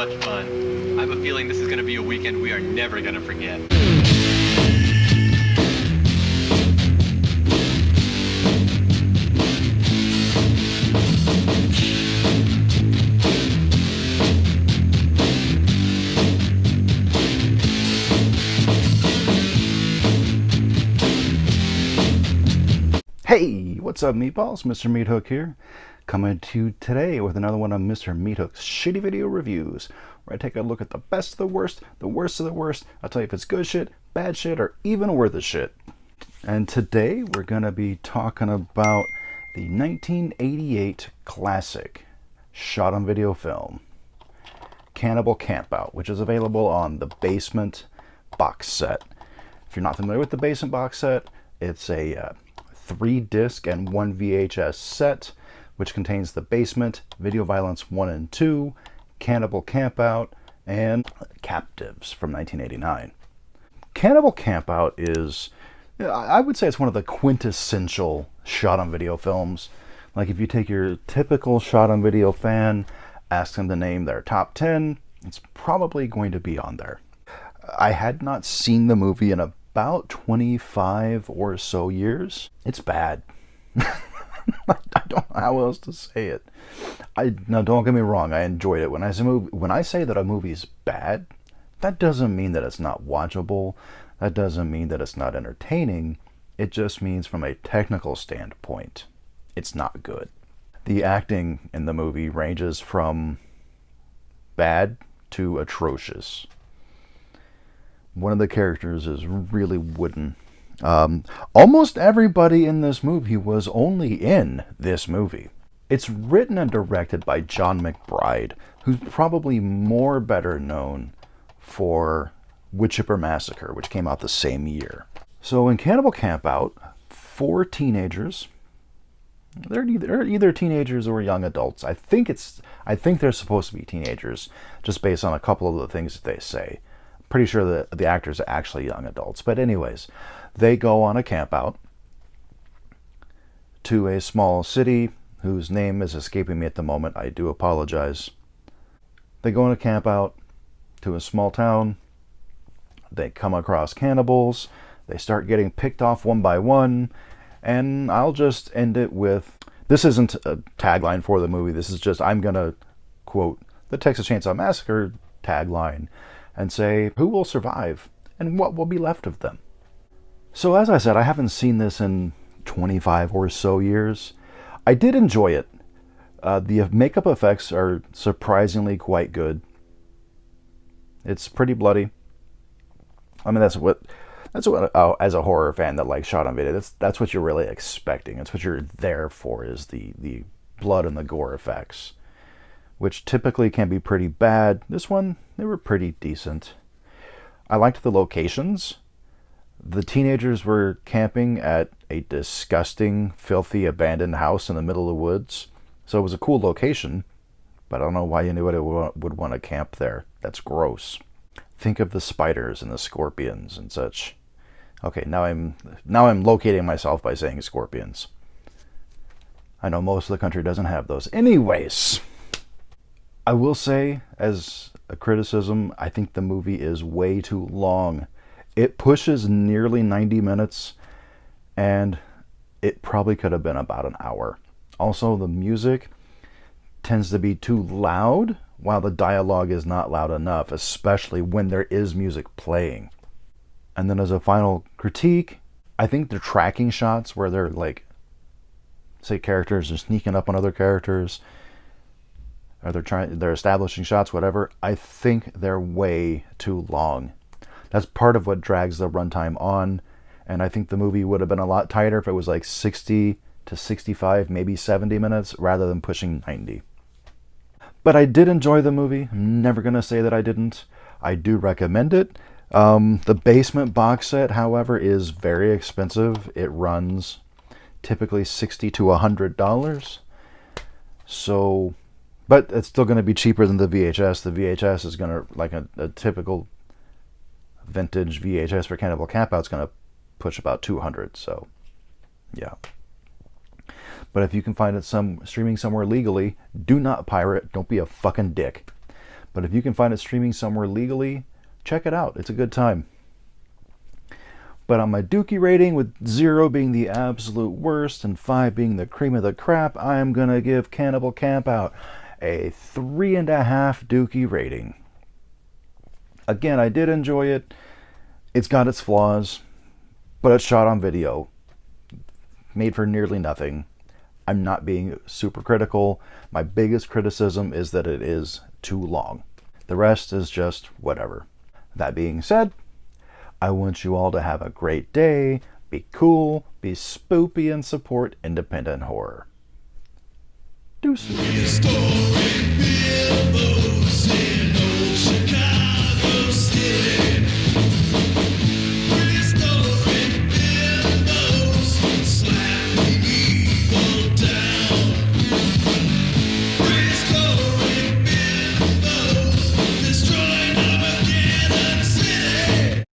much fun. I have a feeling this is going to be a weekend we are never going to forget. Hey, what's up meatballs? Mr. MeatHook here, coming to you today with another one of Mr. MeatHook's shitty video reviews, where I take a look at the best of the worst of the worst. I'll tell you if it's good shit, bad shit, or even worth of shit. And today we're going to be talking about the 1988 classic shot on video film, Cannibal Campout, which is available on the Basement box set. If you're not familiar with the Basement box set, it's a 3-disc and 1 VHS set, which contains The Basement, Video Violence 1 and 2, Cannibal Campout, and Captives from 1989. Cannibal Campout is, I would say it's one of the quintessential shot-on-video films. Like if you take your typical shot-on-video fan, ask them to name their top 10, it's probably going to be on there. I had not seen the movie in about 25 or so years. It's bad. I don't know how else to say it. Now don't get me wrong, I enjoyed it. When I say that a movie's bad, that doesn't mean that it's not watchable. That doesn't mean that it's not entertaining. It just means from a technical standpoint, it's not good. The acting in the movie ranges from bad to atrocious. One of the characters is really wooden. Almost everybody in this movie was only in this movie. It's written and directed by Jon McBride, who's probably more better known for Wood Chipper Massacre, which came out the same year. So in Cannibal Campout, 4 teenagers, they're either teenagers or young adults. I think they're supposed to be teenagers, just based on a couple of the things that they say. Pretty sure that the actors are actually young adults. But anyways, they go on a camp out to a small city whose name is escaping me at the moment. I do apologize. They go on a camp out to a small town. They come across cannibals. They start getting picked off one by one. And I'll just end it with, this isn't a tagline for the movie. This is just, I'm going to quote the Texas Chainsaw Massacre tagline and say, who will survive and what will be left of them? So as I said, I haven't seen this in 25 or so years. I did enjoy it. The makeup effects are surprisingly quite good. It's pretty bloody. I mean, that's what as a horror fan that likes shot on video, that's what you're really expecting. It's what you're there for, is the blood and the gore effects, which typically can be pretty bad. This one, they were pretty decent. I liked the locations. The teenagers were camping at a disgusting, filthy, abandoned house in the middle of the woods. So it was a cool location, but I don't know why anybody would want to camp there. That's gross. Think of the spiders and the scorpions and such. Okay, now I'm locating myself by saying scorpions. I know most of the country doesn't have those. Anyways, I will say, as a criticism, I think the movie is way too long. It pushes nearly 90 minutes, and it probably could have been about an hour. Also, the music tends to be too loud, while the dialogue is not loud enough, especially when there is music playing. And then as a final critique, I think the tracking shots where they're like, say characters are sneaking up on other characters, or they're establishing shots, whatever, I think they're way too long. That's part of what drags the runtime on, and I think the movie would have been a lot tighter if it was like 60 to 65, maybe 70 minutes, rather than pushing 90. But I did enjoy the movie. I'm never going to say that I didn't. I do recommend it. The Basement box set, however, is very expensive. It runs typically $60 to $100. So, but it's still going to be cheaper than the VHS. The VHS is going to, like a typical vintage VHS for Cannibal Campout, is going to push about $200. So, yeah. But if you can find it streaming somewhere legally, do not pirate. Don't be a fucking dick. But if you can find it streaming somewhere legally, check it out. It's a good time. But on my Dookie rating, with 0 being the absolute worst and 5 being the cream of the crap, I'm going to give Cannibal Campout a 3.5 Dookie rating. Again, I did enjoy it. It's got its flaws, but it's shot on video. Made for nearly nothing. I'm not being super critical. My biggest criticism is that it is too long. The rest is just whatever. That being said, I want you all to have a great day, be cool, be spoopy, and support independent horror. Deuces.